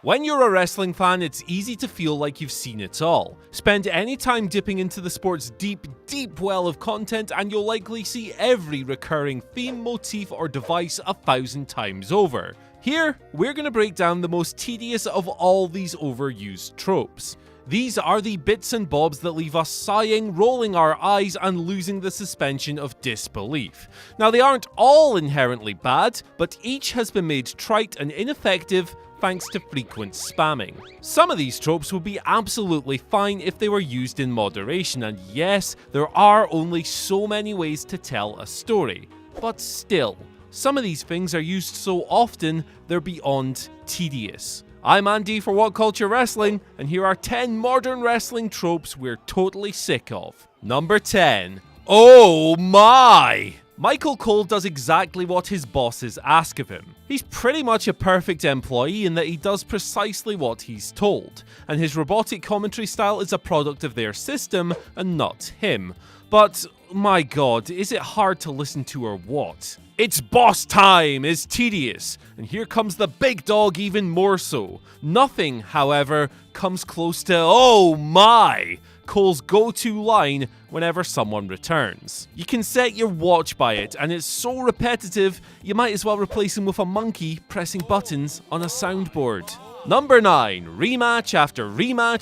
When you're a wrestling fan, it's easy to feel like you've seen it all. Spend any time dipping into the sport's deep well of content and you'll likely see every recurring theme, motif, or device 1,000 times over. Here, we're going to break down the most tedious of all these overused tropes. These are the bits and bobs that leave us sighing, rolling our eyes, and losing the suspension of disbelief. Now, they aren't all inherently bad, but each has been made trite and ineffective thanks to frequent spamming. Some of these tropes would be absolutely fine if they were used in moderation, and yes, there are only so many ways to tell a story. But still, some of these things are used so often, they're beyond tedious. I'm Andy for What Culture Wrestling, and here are 10 modern wrestling tropes we're totally sick of. Number 10. Oh my! Michael Cole does exactly what his bosses ask of him. He's pretty much a perfect employee in that he does precisely what he's told, and his robotic commentary style is a product of their system and not him. But, my god, is it hard to listen to or what? It's boss time is tedious, and here comes the big dog even more so. Nothing, however, comes close to oh my! Cole's go-to line whenever someone returns. You can set your watch by it, and it's so repetitive, you might as well replace him with a monkey pressing buttons on a soundboard. Number 9. Rematch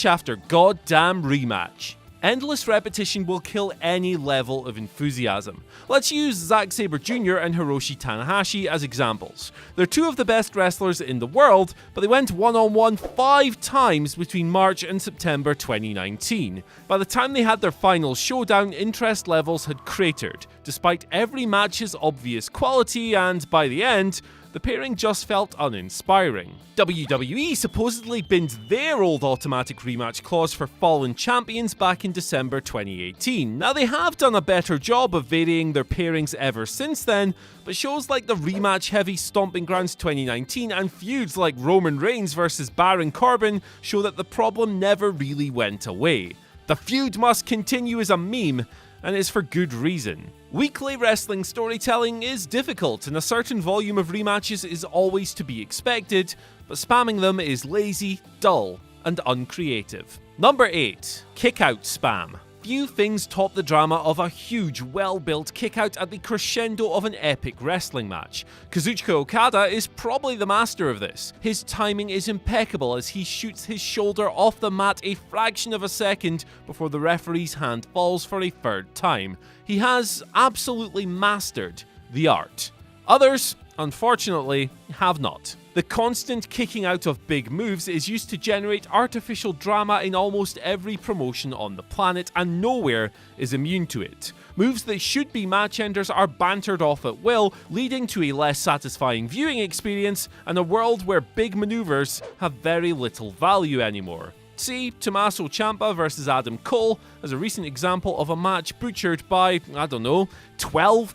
after goddamn rematch. Endless repetition will kill any level of enthusiasm. Let's use Zack Sabre Jr. and Hiroshi Tanahashi as examples. They're two of the best wrestlers in the world, but they went one-on-one 5 times between March and September 2019. By the time they had their final showdown, interest levels had cratered, despite every match's obvious quality, and by the end, the pairing just felt uninspiring. WWE supposedly binned their old automatic rematch clause for Fallen Champions back in December 2018. Now, they have done a better job of varying their pairings ever since then, but shows like the rematch-heavy Stomping Grounds 2019 and feuds like Roman Reigns versus Baron Corbin show that the problem never really went away. The feud must continue as a meme, and it's for good reason. Weekly wrestling storytelling is difficult, and a certain volume of rematches is always to be expected, but spamming them is lazy, dull, and uncreative. Number 8. Kick-out spam. Few things top the drama of a huge, well-built kick-out at the crescendo of an epic wrestling match. Kazuchika Okada is probably the master of this. His timing is impeccable as he shoots his shoulder off the mat a fraction of a second before the referee's hand falls for a third time. He has absolutely mastered the art. Others, unfortunately, have not. The constant kicking out of big moves is used to generate artificial drama in almost every promotion on the planet, and nowhere is immune to it. Moves that should be match enders are bantered off at will, leading to a less satisfying viewing experience and a world where big maneuvers have very little value anymore. See Tommaso Ciampa versus Adam Cole as a recent example of a match butchered by, 12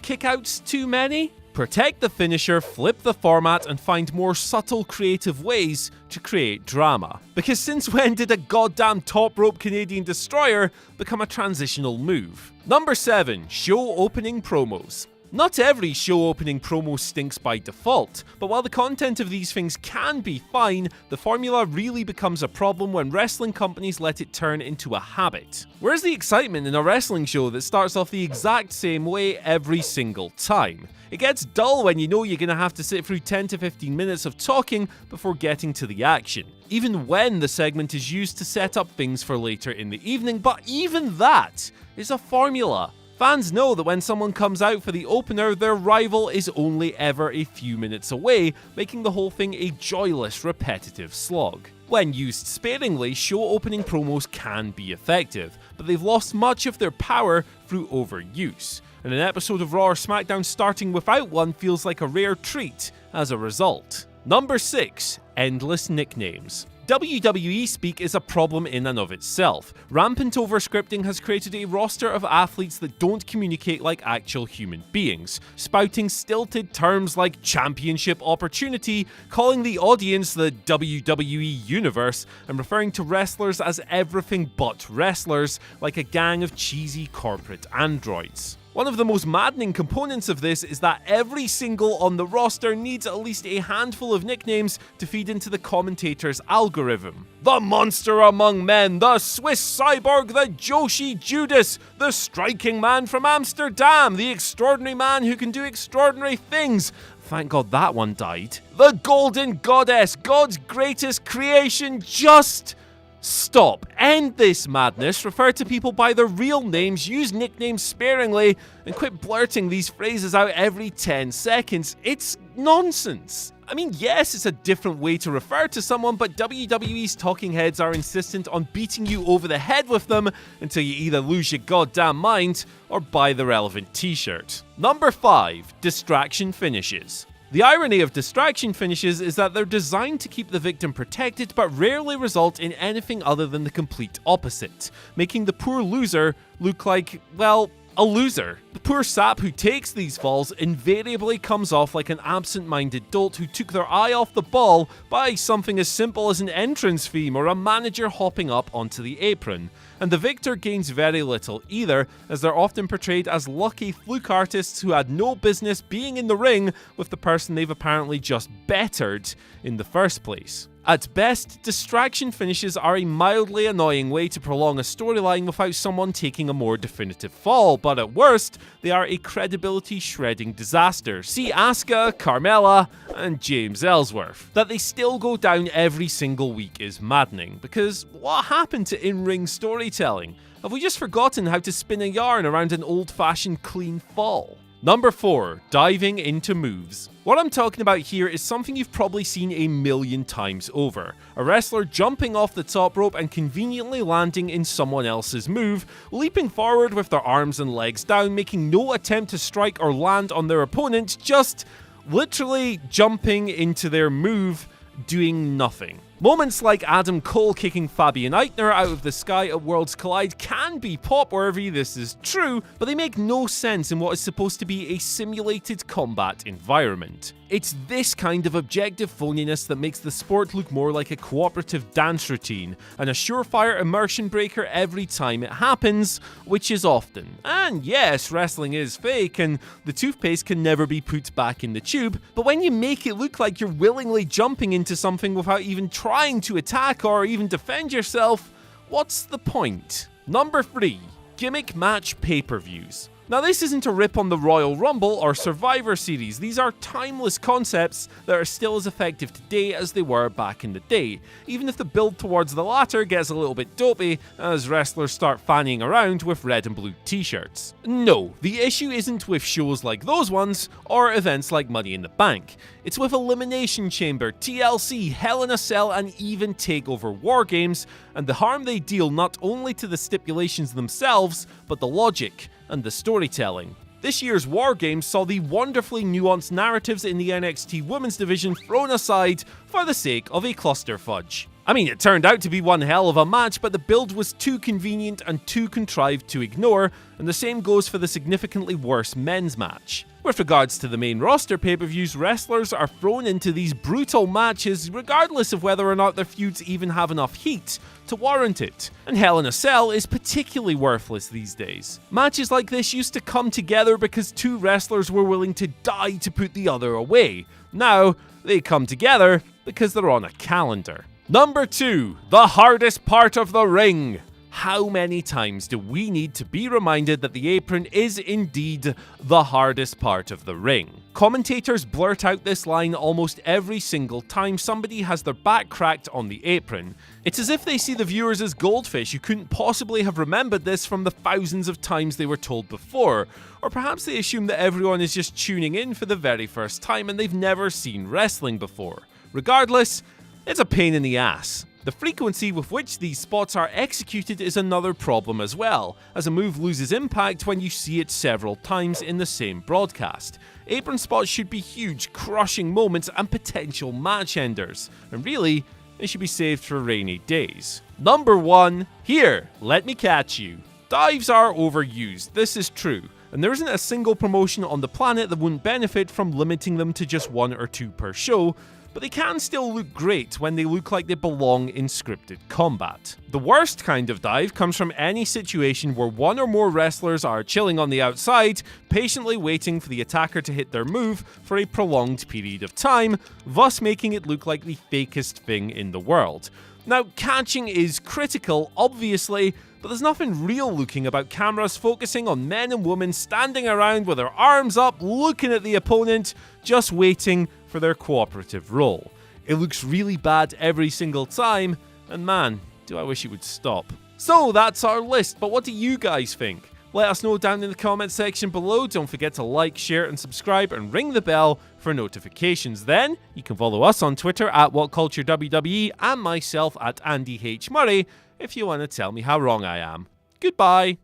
kickouts too many? Protect the finisher, flip the format, and find more subtle creative ways to create drama. Because since when did a goddamn top rope Canadian destroyer become a transitional move? Number 7. Show opening promos. Not every show opening promo stinks by default, but while the content of these things can be fine, the formula really becomes a problem when wrestling companies let it turn into a habit. Where's the excitement in a wrestling show that starts off the exact same way every single time? It gets dull when you know you're going to have to sit through 10 to 15 minutes of talking before getting to the action, even when the segment is used to set up things for later in the evening, but even that is a formula. Fans know that when someone comes out for the opener, their rival is only ever a few minutes away, making the whole thing a joyless, repetitive slog. When used sparingly, show opening promos can be effective, but they've lost much of their power through overuse, and an episode of Raw or SmackDown starting without one feels like a rare treat as a result. Number 6. Endless nicknames. WWE speak is a problem in and of itself. Rampant overscripting has created a roster of athletes that don't communicate like actual human beings, spouting stilted terms like championship opportunity, calling the audience the WWE universe, and referring to wrestlers as everything but wrestlers, like a gang of cheesy corporate androids. One of the most maddening components of this is that every single on the roster needs at least a handful of nicknames to feed into the commentator's algorithm. The monster among men, the Swiss cyborg, the Joshi Judas, the striking man from Amsterdam, the extraordinary man who can do extraordinary things. Thank God that one died. The golden goddess, God's greatest creation. Just stop. End this madness. Refer to people by their real names. Use nicknames sparingly. And quit blurting these phrases out every 10 seconds. It's nonsense. I mean, yes, it's a different way to refer to someone, but WWE's talking heads are insistent on beating you over the head with them until you either lose your goddamn mind or buy the relevant t-shirt. Number 5. Distraction finishes. The irony of distraction finishes is that they're designed to keep the victim protected but rarely result in anything other than the complete opposite, making the poor loser look like, well, a loser. The poor sap who takes these falls invariably comes off like an absent-minded dolt who took their eye off the ball by something as simple as an entrance theme or a manager hopping up onto the apron. And the victor gains very little either, as they're often portrayed as lucky fluke artists who had no business being in the ring with the person they've apparently just bettered in the first place. At best, distraction finishes are a mildly annoying way to prolong a storyline without someone taking a more definitive fall, but at worst, they are a credibility-shredding disaster. See Asuka, Carmella, and James Ellsworth. That they still go down every single week is maddening, because what happened to in-ring storytelling? Have we just forgotten how to spin a yarn around an old-fashioned clean fall? Number 4. Diving into moves. What I'm talking about here is something you've probably seen a million times over. A wrestler jumping off the top rope and conveniently landing in someone else's move, leaping forward with their arms and legs down, making no attempt to strike or land on their opponent, just literally jumping into their move, doing nothing. Moments like Adam Cole kicking Fabian Eichner out of the sky at Worlds Collide can be pop-worthy, this is true, but they make no sense in what is supposed to be a simulated combat environment. It's this kind of objective phoniness that makes the sport look more like a cooperative dance routine, and a surefire immersion breaker every time it happens, which is often. And yes, wrestling is fake, and the toothpaste can never be put back in the tube, but when you make it look like you're willingly jumping into something without even trying to attack or even defend yourself, what's the point? Number 3. Gimmick match pay-per-views. Now, this isn't a rip on the Royal Rumble or Survivor Series. These are timeless concepts that are still as effective today as they were back in the day, even if the build towards the latter gets a little bit dopey as wrestlers start fanning around with red and blue t-shirts. No, the issue isn't with shows like those ones or events like Money in the Bank. It's with Elimination Chamber, TLC, Hell in a Cell, and even TakeOver War Games, and the harm they deal not only to the stipulations themselves, but the logic and the storytelling. This year's War Games saw the wonderfully nuanced narratives in the NXT Women's Division thrown aside for the sake of a clusterfudge. I mean, it turned out to be one hell of a match, but the build was too convenient and too contrived to ignore, and the same goes for the significantly worse men's match. With regards to the main roster pay-per-views, wrestlers are thrown into these brutal matches regardless of whether or not their feuds even have enough heat to warrant it. And Hell in a Cell is particularly worthless these days. Matches like this used to come together because two wrestlers were willing to die to put the other away. Now, they come together because they're on a calendar. Number 2. The hardest part of the ring. How many times do we need to be reminded that the apron is indeed the hardest part of the ring? Commentators blurt out this line almost every single time somebody has their back cracked on the apron. It's as if they see the viewers as goldfish who couldn't possibly have remembered this from the thousands of times they were told before. Or perhaps they assume that everyone is just tuning in for the very first time and they've never seen wrestling before. Regardless, it's a pain in the ass. The frequency with which these spots are executed is another problem as well, as a move loses impact when you see it several times in the same broadcast. Apron spots should be huge, crushing moments and potential match enders, and really, they should be saved for rainy days. Number 1, here, let me catch you. Dives are overused, this is true. and there isn't a single promotion on the planet that wouldn't benefit from limiting them to just 1 or 2 per show, but they can still look great when they look like they belong in scripted combat. The worst kind of dive comes from any situation where 1 or more wrestlers are chilling on the outside, patiently waiting for the attacker to hit their move for a prolonged period of time, thus making it look like the fakest thing in the world. Now, catching is critical, obviously, but there's nothing real looking about cameras focusing on men and women standing around with their arms up, looking at the opponent, just waiting for their cooperative role. It looks really bad every single time, and man, do I wish it would stop. So that's our list, but what do you guys think? Let us know down in the comment section below. Don't forget to like, share, and subscribe, and ring the bell for notifications. Then, you can follow us on Twitter at WhatCultureWWE and myself at Andy H. Murray if you want to tell me how wrong I am. Goodbye!